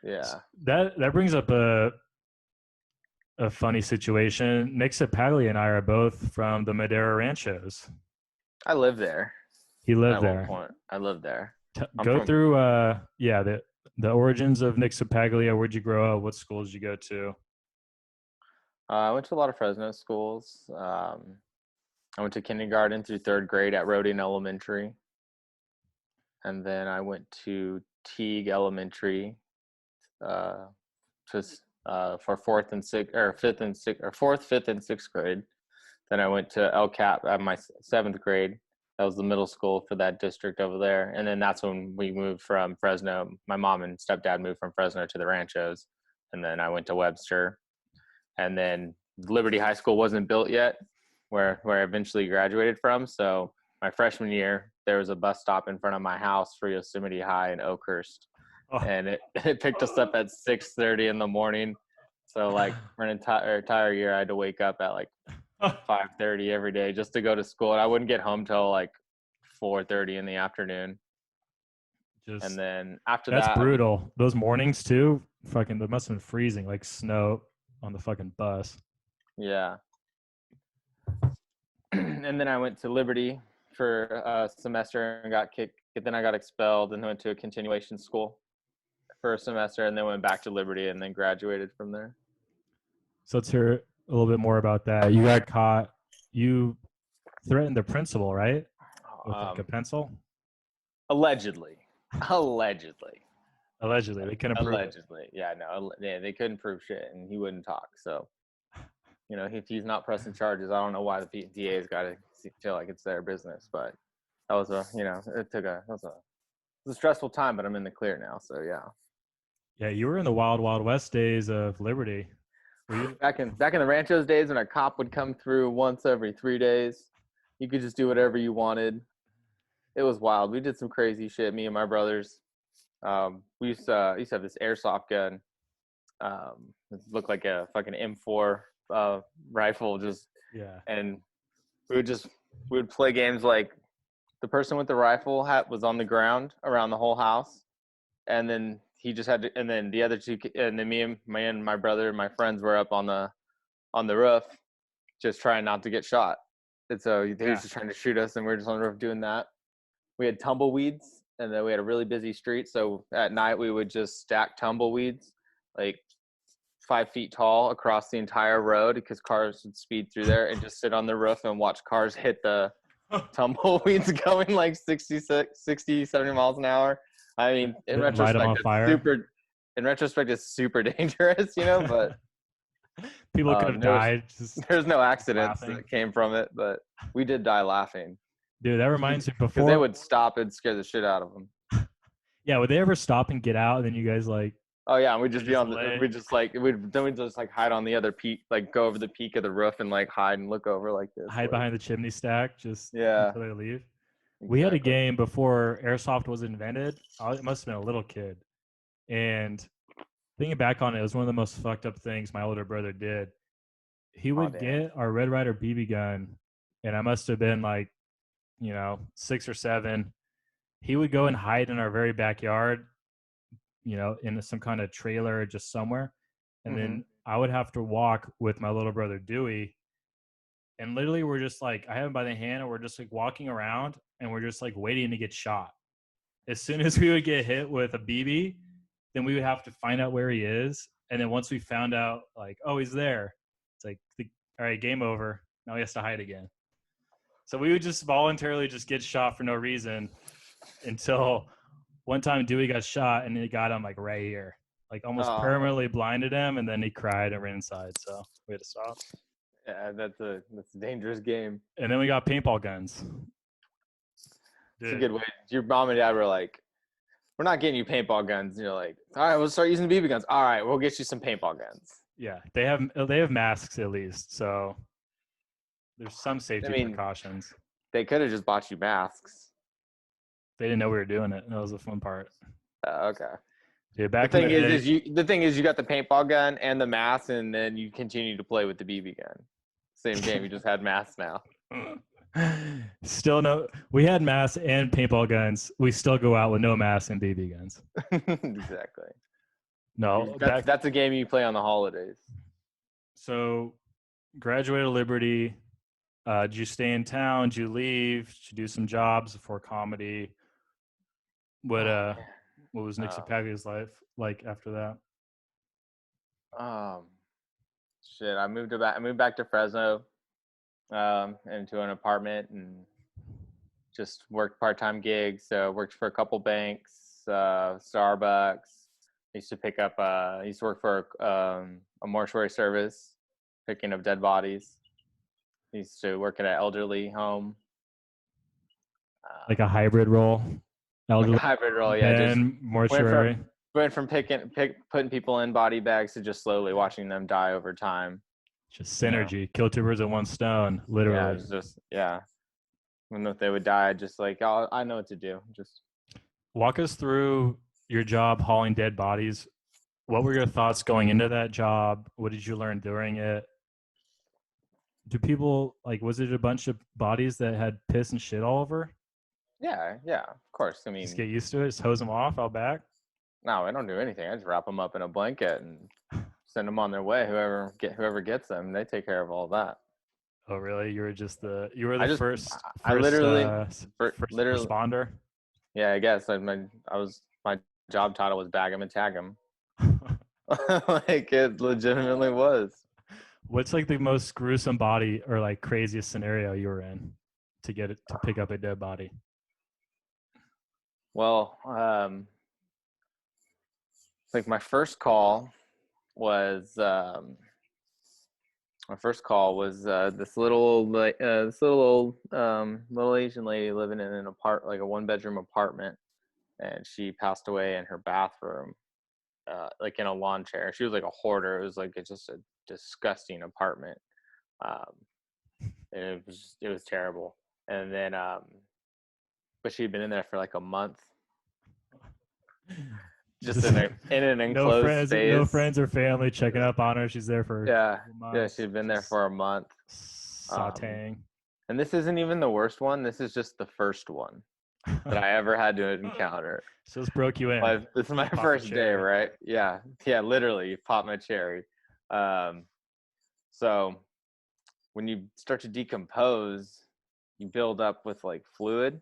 Yeah. So that brings up a funny situation. Nick Ceppaglia and I are both from the Madera Ranchos. I lived there. He lived there. At one point. I lived there. Go through the origins of Nick Ceppaglia. Where'd you grow up? What schools did you go to? I went to a lot of Fresno schools. I went to kindergarten through 3rd grade at Rodin Elementary. And then I went to Teague Elementary for 4th and 5th and 6th grade. Then I went to El Cap at my 7th grade. That was the middle school for that district over there. And then that's when we moved from Fresno. My mom and stepdad moved from Fresno to the Ranchos. And then I went to Webster. And then Liberty High School wasn't built yet, where I eventually graduated from. So my freshman year, there was a bus stop in front of my house for Yosemite High in Oakhurst. Oh. And it picked us up at 6:30 in the morning So like for an entire year, I had to wake up at like 5:30 every day just to go to school, and I wouldn't get home till like 4:30 in the afternoon. And then after That's that, brutal. Those mornings too, fucking, that must have been freezing, like snow on the fucking bus. yeah. And then I went to Liberty for a semester and got kicked. Then I got expelled and went to a continuation school for a semester, and then went back to Liberty and then graduated from there. So let's hear a little bit more about that. You got caught. You threatened the principal, right? With like a pencil? Allegedly. Allegedly. Allegedly. They couldn't prove it. Allegedly. Yeah, no. Yeah, they couldn't prove shit, and he wouldn't talk. So, if he's not pressing charges, I don't know why the DA's got to feel like it's their business. But that was it was a stressful time, but I'm in the clear now. So yeah. Yeah, you were in the wild, wild west days of Liberty. Were you? Back in the Ranchos days, when a cop would come through once every 3 days, you could just do whatever you wanted. It was wild. We did some crazy shit. Me and my brothers. We used to have this airsoft gun. It looked like a fucking M4 rifle. And we would play games like the person with the rifle was on the ground around the whole house, and then he just had to, and then the other two, and then me and my brother and my friends were up on the roof, just trying not to get shot. And so he was just trying to shoot us, and we were just on the roof doing that. We had tumbleweeds, and then we had a really busy street. So at night we would just stack tumbleweeds, like 5 feet tall across the entire road, because cars would speed through there, and just sit on the roof and watch cars hit the tumbleweeds going like 60, 70 miles an hour. I mean, in retrospect, it's super dangerous, but people could have died. There's no accidents that came from it, but we did die laughing. Dude, that reminds me, because they would stop and scare the shit out of them. Yeah, would they ever stop and get out? And then you guys like? Oh yeah, and we'd just be on we'd just like hide on the other peak, like go over the peak of the roof and like hide and look over like this. Hide behind the chimney stack, just until they leave. Exactly. We had a game before airsoft was invented. I must have been a little kid, and thinking back on it, it was one of the most fucked up things my older brother did. He would get our Red Ryder BB gun, and I must have been like, 6 or 7. He would go and hide in our very backyard, in some kind of trailer just somewhere. And then I would have to walk with my little brother Dewey. And literally we're just like, I have him by the hand, and we're just like walking around, and we're just like waiting to get shot. As soon as we would get hit with a BB, then we would have to find out where he is. And then once we found out, like, oh, he's there, it's like, all right, game over. Now he has to hide again. So we would just voluntarily just get shot for no reason, until one time Dewey got shot, and it got him like right here, like almost permanently blinded him, and then he cried and ran inside. So we had to stop. Yeah, that's a dangerous game. And then we got paintball guns. It's a good way. Your mom and dad were like, we're not getting you paintball guns. And you're like, all right, we'll start using BB guns. All right, we'll get you some paintball guns. Yeah, they have masks at least, so there's some safety precautions. They could have just bought you masks. They didn't know we were doing it. That was the fun part. Okay. Dude, the thing is, you got the paintball gun and the mask, and then you continue to play with the BB gun. Same game. You just had masks now. Still no. We had masks and paintball guns. We still go out with no masks and BB guns. Exactly. No, that's a game you play on the holidays. So, graduated Liberty. Did you stay in town? Did you leave? Did you do some jobs before comedy? What was Nick Ceppaglia's life like after that? Shit. I moved back to Fresno, into an apartment, and just worked part-time gigs. Worked for a couple banks, Starbucks. I used to work for a mortuary service, picking up dead bodies. I used to work at an elderly home. Like a hybrid role? Elderly, like a hybrid role, yeah. And just mortuary? Went from putting people in body bags to just slowly watching them die over time. Just synergy. Kill two birds with one stone, literally. When they would die, just like, oh, I know what to do. Just walk us through your job hauling dead bodies. What were your thoughts going into that job? What did you learn during it? Do people like? Was it a bunch of bodies that had piss and shit all over? Yeah, yeah, of course. I Just mean, get used to it. Just hose them off out back. no, I don't do anything. I just wrap them up in a blanket and send them on their way. Whoever gets them, they take care of all that. Oh, really? You were I the just first I first literally first literally responder. yeah, I guess I was my job title was bag 'em and tag 'em. Like it legitimately was. What's like the most gruesome body or like craziest scenario you were in to get it to pick up a dead body? Well, like my first call was this little Asian lady living in like a 1 bedroom apartment, and she passed away in her bathroom, like in a lawn chair. She was like a hoarder. It was like it's just a disgusting apartment. Um, and it was terrible. And then, but she'd been in there for like a month, just Just in an no enclosed friends, no space. friends or family checking up on her. She's there for a Yeah, couple yeah, months, she'd been there just for a month. Um, sautéing. and this isn't even the worst one. This is just the first one that I ever had to encounter. So this broke you in. This is my Pop the first day, cherry. right? Yeah, yeah, literally, you pop my cherry. Um, so when you start to decompose, you build up with like fluid,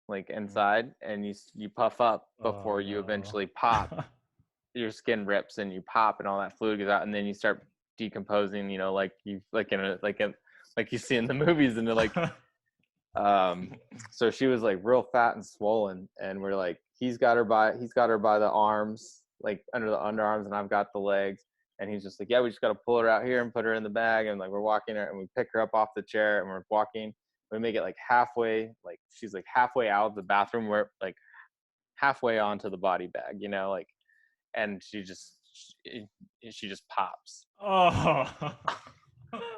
like inside, and you puff up Oh before you no. eventually pop. Your skin rips and you pop, and all that fluid goes out, and then you start decomposing. You know, like you like you see in the movies, and they're like so she was like real fat and swollen, and we're like he's got her by the arms, like under the underarms, and I've got the legs, and he's just like, yeah, we just got to pull her out here and put her in the bag, and like we're walking her, and we pick her up off the chair, and we're walking, we make it like halfway, like she's like halfway out of the bathroom, where like halfway onto the body bag, you know, like, and she just pops, Oh.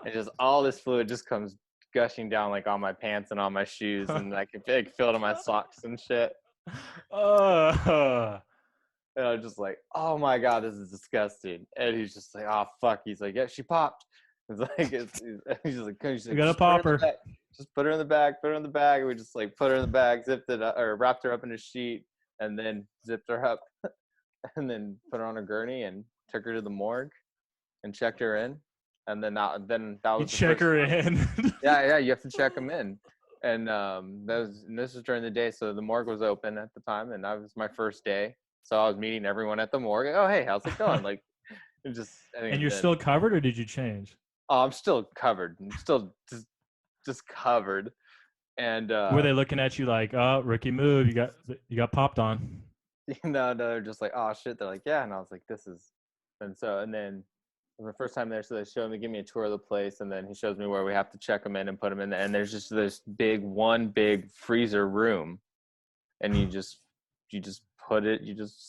and just all this fluid just comes gushing down like on my pants and on my shoes, and I can feel it on my socks and shit. Oh. And I was just like, oh my god, this is disgusting. And he's just like, oh fuck. He's like, yeah, she popped. It's like he's just like, We got a just put her in the popper. bag. Just put her in the bag. Put her in the bag. And we just like put her in the bag, zipped it up, or wrapped her up in a sheet, and then zipped her up, and then put her on a gurney and took her to the morgue and checked her in. And then that You was the check first her time. in. Yeah, you have to check them in. And this was during the day, so the morgue was open at the time, and that was my first day. So I was meeting everyone at the morgue. Oh, hey, how's it going? Like, And you're then still covered, or did you change? oh, I'm still covered. I'm still just covered. And Were they looking at you like, "Oh, rookie move, you got popped on"? no, they're just like, oh shit. They're like, yeah, and I was like, this is, and then the first time there, so they showed me, give me a tour of the place, and then he shows me where we have to check them in and put them in there. And there's just this one big freezer room, and you just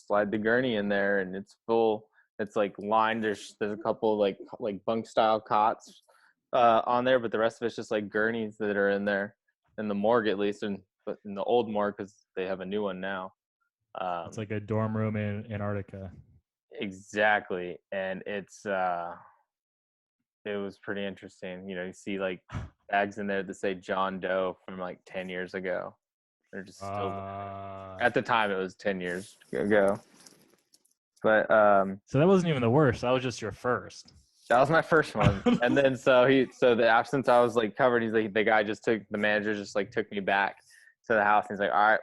slide the gurney in there, and it's full. It's like lined. There's a couple like bunk style cots on there, but the rest of it's just like gurneys that are in there in the morgue, at least, but in the old morgue, because they have a new one now. It's like a dorm room in Antarctica. Exactly, and it was pretty interesting. You know, you see like bags in there that say John Doe from like 10 years ago. They're just still there. At the time, it was 10 years ago. But So that wasn't even the worst. That was just your first. that was my first one. And then so the absence, I was like covered. He's like, the manager just like took me back to the house. He's like, all right,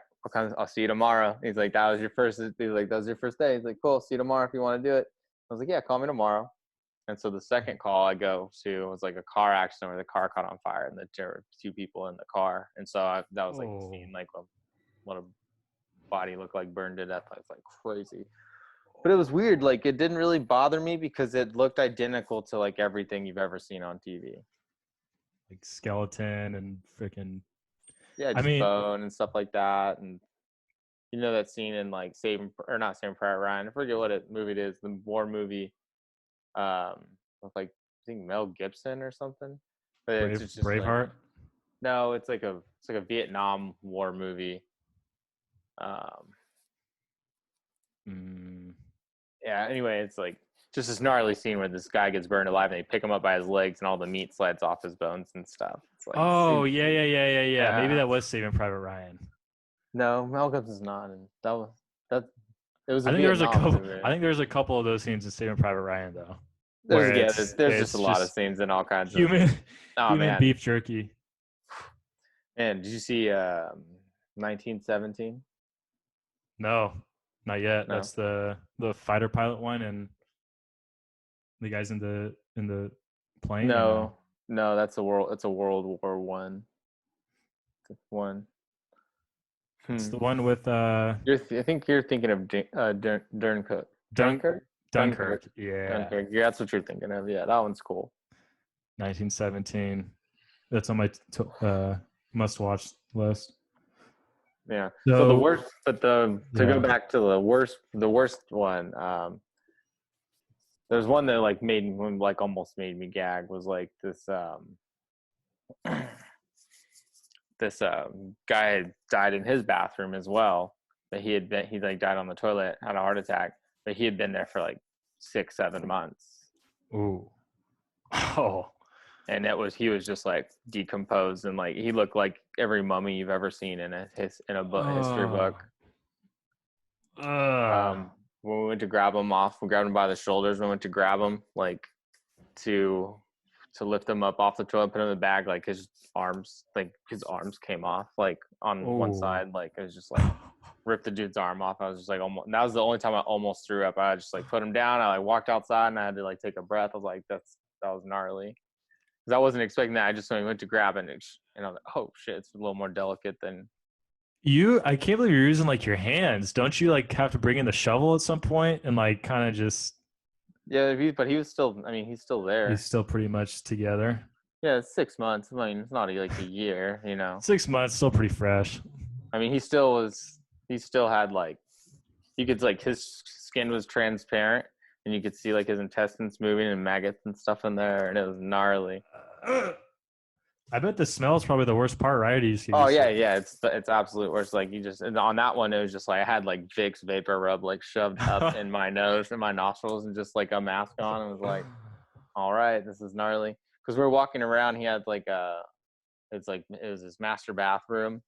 I'll see you tomorrow. He's like, that was your first day. He's like, cool, see you tomorrow if you want to do it. I was like, yeah, call me tomorrow. And so the second call I go to was like a car accident where the car caught on fire, and there were 2 people in the car. And so that was like seeing like what a body looked like burned to death. I was like crazy. But it was weird. Like it didn't really bother me because it looked identical to like everything you've ever seen on TV. Like skeleton and freaking. Yeah, I just mean, bone and stuff like that. And you know that scene in like not Saving Private Ryan. I forget what movie it is. The war movie, with like I think Mel Gibson or something. But it's just like Braveheart. no, it's like a Vietnam War movie. Um, Mm, yeah. Anyway, it's like just this gnarly scene where this guy gets burned alive, and they pick him up by his legs, and all the meat slides off his bones and stuff. It's like, Oh super, yeah. Maybe yeah. that was Saving Private Ryan. No, Mel Gibson's not, and that. It was a I think there was a Vietnam couple. movie. I think there's a couple of those scenes in Saving Private Ryan though, There's where yeah, there's just a it's lot of just scenes and all kinds of. human Oh human man, beef jerky. and did you see 1917? No, not yet. No, That's the fighter pilot one, and the guys in the plane, or no? no, that's a world. It's a World War One. One. It's Hmm. the one with I think you're thinking of Dunkirk. Dunk Dunkirk. Dunkirk. Yeah, Dunkirk. Yeah, that's what you're thinking of. Yeah, that one's cool. 1917. That's on my must watch list. Yeah. So the So worst, but to go back to the worst one. There's one that like almost made me gag. Was like this this guy had died in his bathroom as well. But he like died on the toilet, had a heart attack. But he had been there for like 6-7 months. Ooh. Oh. And he was just like decomposed, and like he looked like every mummy you've ever seen in a history book. When we went to grab him off, we grabbed him by the shoulders. We went to grab him like to lift him up off the toilet, put him in the bag. Like his arms came off like on one side. Like it was just like ripped the dude's arm off. I was just like, almost. That was the only time I almost threw up. I just like put him down. I like walked outside and I had to like take a breath. I was like, that was gnarly. Because I wasn't expecting that. I just went to grab it, and I was like, oh shit, it's a little more delicate than. I can't believe you're using like your hands. Don't you like have to bring in the shovel at some point and like kind of just? Yeah, but he was still. I mean, he's still there. He's still pretty much together. Yeah, it's 6 months. I mean, it's not like a year, 6 months, still pretty fresh. I mean, he still had like, you could like his skin was transparent, and you could see like his intestines moving and maggots and stuff in there, and it was gnarly. I bet the smell is probably the worst part, right? Yeah, it's absolute worst. Like and on that one, it was just like I had like Vicks vapor rub like shoved up in my nose and my nostrils, and just like a mask on, and was like, all right, this is gnarly. Because we were walking around, he had like it was his master bathroom,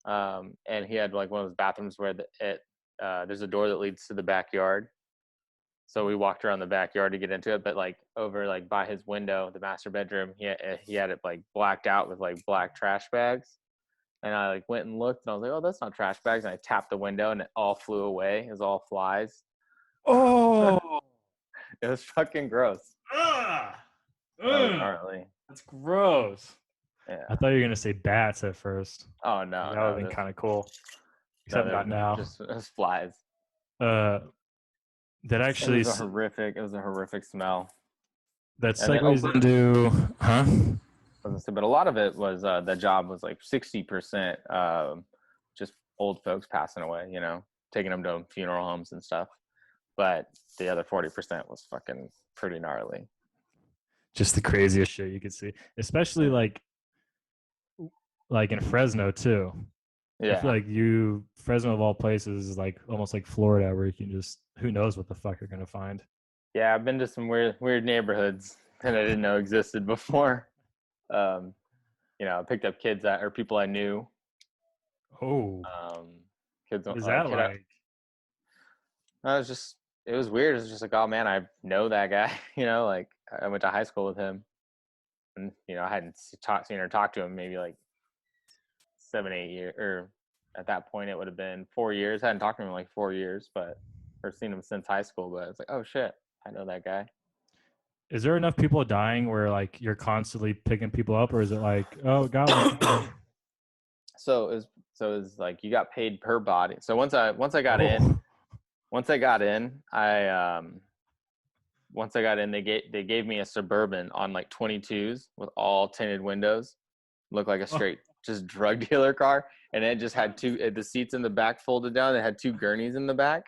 and he had like one of those bathrooms where there's a door that leads to the backyard. So we walked around the backyard to get into it, but like over like by his window, the master bedroom, he had it like blacked out with like black trash bags. And I like went and looked, and I was like, oh, that's not trash bags. And I tapped the window, and it all flew away. It was all flies. Oh, it was fucking gross. That was gnarly. That's gross. Yeah. I thought you were gonna say bats at first. Oh no, that would have been kind of cool. Except not now. Just flies. That actually it was a horrific smell. That segues into but a lot of it was the job was like 60% just old folks passing away, taking them to funeral homes and stuff. But the other 40% was fucking pretty gnarly. Just the craziest shit you could see, especially like in Fresno too. Yeah, I feel like Fresno of all places is like almost like Florida, where you can just, who knows what the fuck you're gonna find. Yeah, I've been to some weird neighborhoods that I didn't know existed before. I picked up kids or people I knew. Oh, kids. What is that like? It was weird. It was just like, oh man, I know that guy. Like I went to high school with him, and I hadn't seen or talked to him maybe like 7-8 years, or at that point it would have been 4 years. I hadn't talked to him in like 4 years, or seen him since high school. But it's like, oh shit, I know that guy. Is there enough people dying where like you're constantly picking people up, or is it like, oh, got one? So it's like you got paid per body. So once I got in, they gave me a Suburban on like 22s with all tinted windows, looked like a straight just drug dealer car, and it just had the seats in the back folded down. It had 2 gurneys in the back,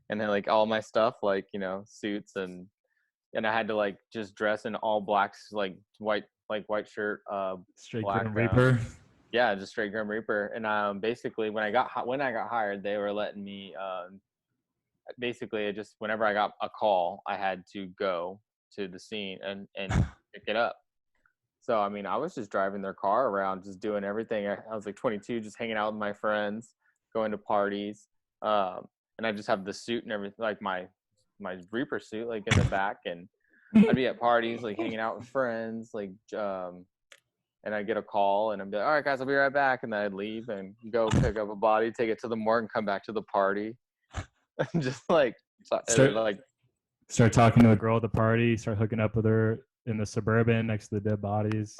and then like all my stuff, like suits, and I had to like just dress in all blacks, like white shirt, straight black, Grim Reaper. Yeah, just straight Grim Reaper. And basically when I got hired, they were letting me basically it just whenever I got a call, I had to go to the scene and pick it up. So I mean, I was just driving their car around, just doing everything. I was like 22, just hanging out with my friends, going to parties, and I just have the suit and everything, like my Reaper suit, like in the back, and I'd be at parties, like hanging out with friends, like and I'd get a call, and I'd be like, all right, guys, I'll be right back, and then I'd leave and go pick up a body, take it to the morgue, and come back to the party, just like Start talking to a girl at the party. Start hooking up with her in the Suburban next to the dead bodies.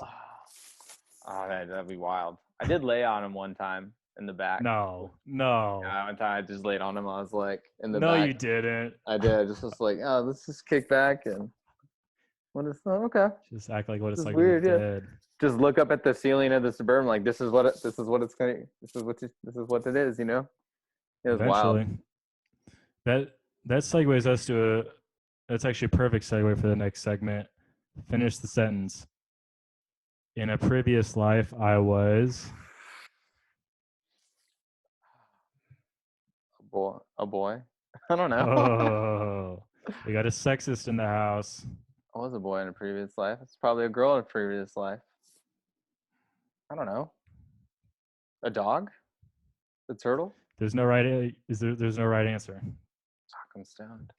Oh, that'd be wild. I did lay on him one time in the back. No. Yeah, one time I just laid on him. I was like in the back. No, you didn't. I did. I just was like, oh, let's just kick back and okay. Just act like what it's like weird, to be yeah. dead. Just look up at the ceiling of the Suburban, like this is what it is, you know? It was Eventually. wild. That segues us to that's actually a perfect segue for the next segment. Finish the sentence. In a previous life, I was a boy. I don't know. Oh, we got a sexist in the house. I was a boy in a previous life. It's probably a girl in a previous life. I don't know. A dog? A turtle? There's no right. There's no right answer. Fuck, I'm stoned.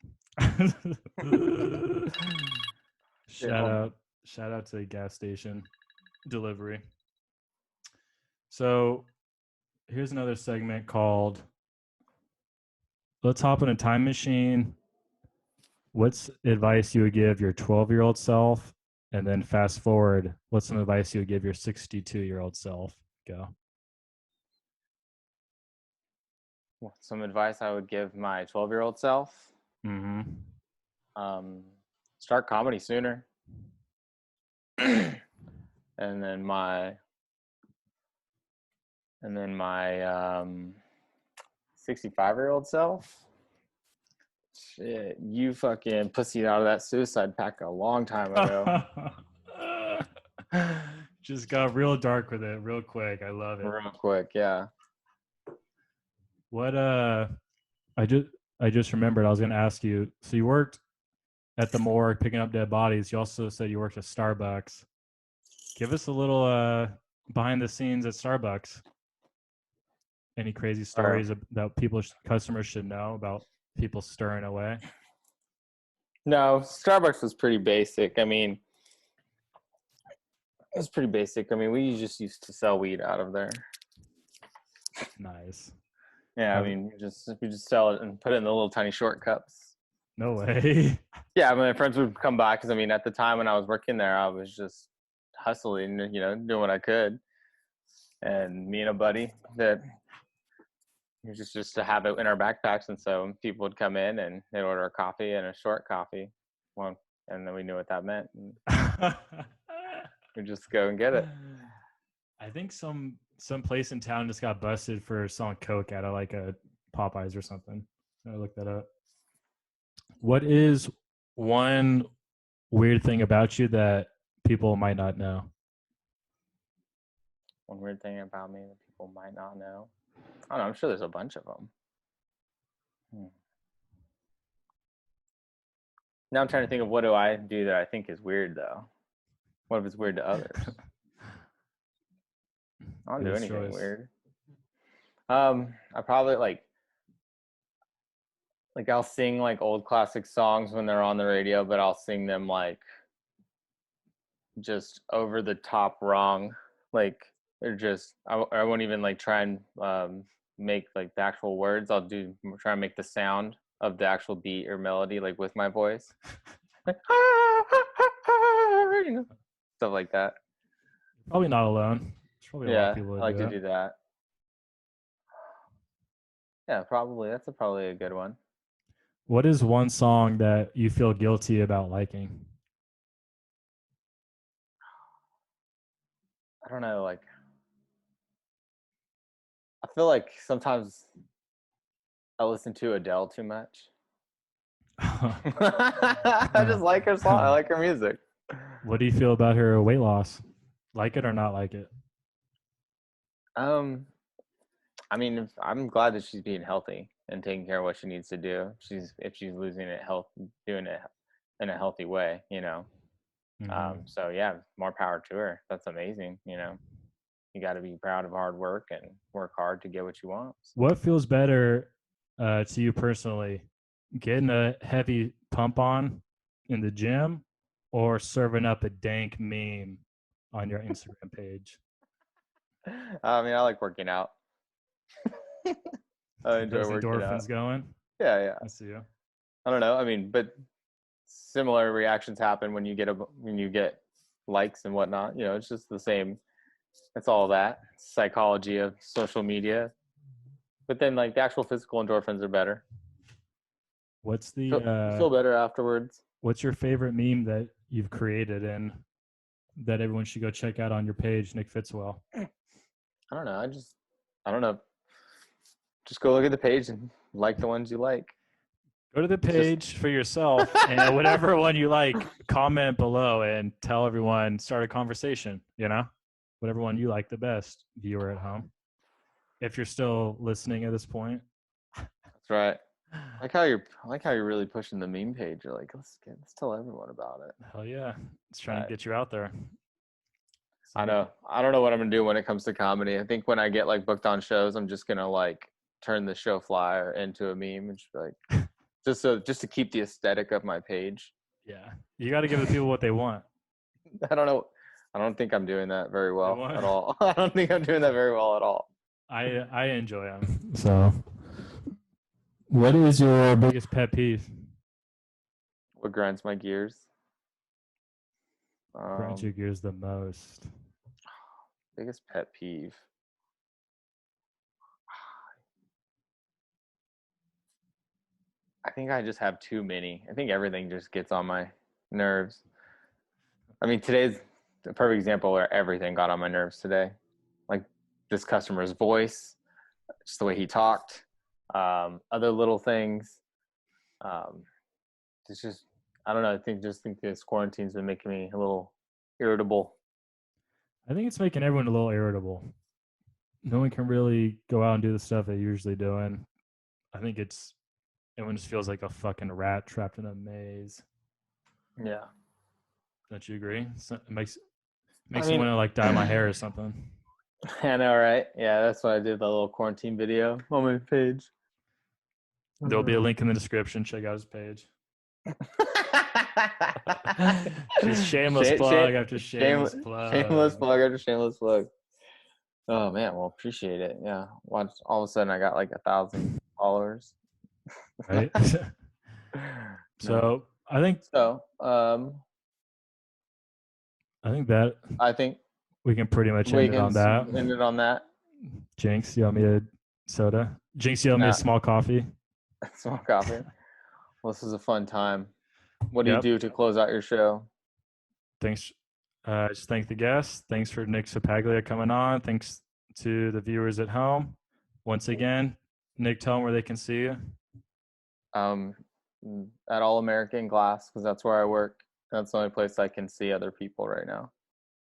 Shout out to the gas station delivery. So here's another segment called Let's Hop in a Time Machine. What's advice you would give your 12-year-old self? And then fast forward, what's some advice you would give your 62-year-old self? Go. Some advice I would give my 12-year-old self. Mm-hmm. Start comedy sooner. and then my 65-year-old self. Shit, you fucking pussied out of that suicide pact a long time ago. Just got real dark with it real quick. I love it. Real quick, yeah. What I just remembered I was gonna ask you. So you worked at the morgue picking up dead bodies. You also said you worked at Starbucks. Give us a little behind the scenes at Starbucks. Any crazy stories that customers should know about people stirring away? No, Starbucks was pretty basic. I mean, it was pretty basic. I mean, we just used to sell weed out of there. Nice. Yeah, I mean, we just sell it and put it in the little tiny short cups. No way. Yeah, my friends would come by because I mean, at the time when I was working there, I was just hustling, you know, doing what I could. And me and a buddy that just to have it in our backpacks, and so people would come in and they'd order a coffee and a short coffee, and then we knew what that meant. We just go and get it. I think some place in town just got busted for selling coke out of like a Popeyes or something. I looked that up. What is one weird thing about you that people might not know? One weird thing about me that people might not know. I don't know. I'm sure there's a bunch of them. Now I'm trying to think of what do I do that I think is weird though. What if it's weird to others? I don't do anything weird. I probably like I'll sing like old classic songs when they're on the radio, but I'll sing them like just over the top wrong. Like they're just I won't even like try and make like the actual words. I'll try and make the sound of the actual beat or melody like with my voice. Like, you know, stuff like that. Probably not alone. There's probably a lot of people I like to do that. Yeah, probably. That's probably a good one. What is one song that you feel guilty about liking? I don't know, like I feel like sometimes I listen to Adele too much. I just like her song. I like her music. What do you feel about her weight loss? Like it or not like it? I mean, I'm glad that she's being healthy and taking care of what she needs to do. If she's losing it, doing it in a healthy way, you know. Mhm. So yeah, more power to her. That's amazing. You know, you got to be proud of hard work and work hard to get what you want. What feels better to you personally, getting a heavy pump on in the gym, or serving up a dank meme on your Instagram page? I mean, I like working out. I Get enjoy those working out. endorphins going. Yeah, yeah. I see you. I don't know. I mean, but similar reactions happen when you get likes and whatnot. You know, it's just the same. It's all that psychology of social media. But then, like, the actual physical endorphins are better. What's You feel better afterwards. what's your favorite meme that you've created and that everyone should go check out on your page, Nick Fitzwell? I don't know. I don't know. Just go look at the page and like the ones you like. Go to the It's just page for yourself, and whatever one you like, comment below and tell everyone, start a conversation, you know? Whatever one you like the best, viewer at home. If you're still listening at this point. that's right. I like how you're really pushing the meme page. You're like, let's tell everyone about it. Hell yeah. It's trying Right. to get you out there. I know. I don't know what I'm gonna do when it comes to comedy. I think when I get like booked on shows, I'm just gonna like turn the show flyer into a meme and just be like, just to keep the aesthetic of my page. Yeah. You got to give the people what they want. I don't know. I don't think I'm doing that very well want- at all. I don't think I'm doing that very well at all. I enjoy them. So, what is your biggest pet peeve? What grinds my gears? Grinds your gears the most. Biggest pet peeve. I think I just have too many. I think everything just gets on my nerves. I mean, today's a perfect example where everything got on my nerves today. Like this customer's voice, just the way he talked, other little things. It's just, I don't know. I think this quarantine's been making me a little irritable. I think it's making everyone a little irritable. No one can really go out and do the stuff they're usually doing. I think everyone just feels like a fucking rat trapped in a maze. Yeah. Don't you agree? It makes I me mean, want to like dye my hair or something. I know, right? Yeah, that's why I did the little quarantine video on my page. There'll be a link in the description. Check out his page. Just shameless plug after shameless plug. Shameless plug after shameless plug. Oh man, well, appreciate it. Yeah, watch. All of a sudden, I got like 1,000 followers. Right. So No. I think So, that I think we can pretty much we end it can on that. end it on that. Jinx, you owe me a soda. Jinx, you owe me Nah. a small coffee. Small coffee. Well, this is a fun time. What do Yep. you do to close out your show? Thanks. Just thank the guests. Thanks for Nick Ceppaglia coming on. Thanks to the viewers at home. Once again, Nick, tell them where they can see you. At All American Glass, because that's where I work. That's the only place I can see other people right now.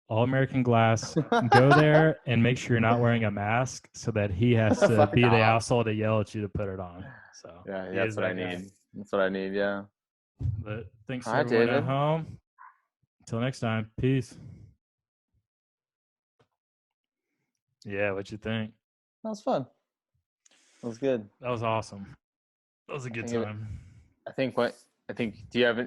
All American Glass. Go there and make sure you're not wearing a mask so that he has to Fuck be the off. asshole to yell at you to put it on. So Yeah, he that's is what I that guy. need. That's what I need. Yeah. But thanks to Hi, everyone David. at home. Until next time. Peace. Yeah, what you think? That was fun. That was good. That was awesome. That was a good time. I think. Do you have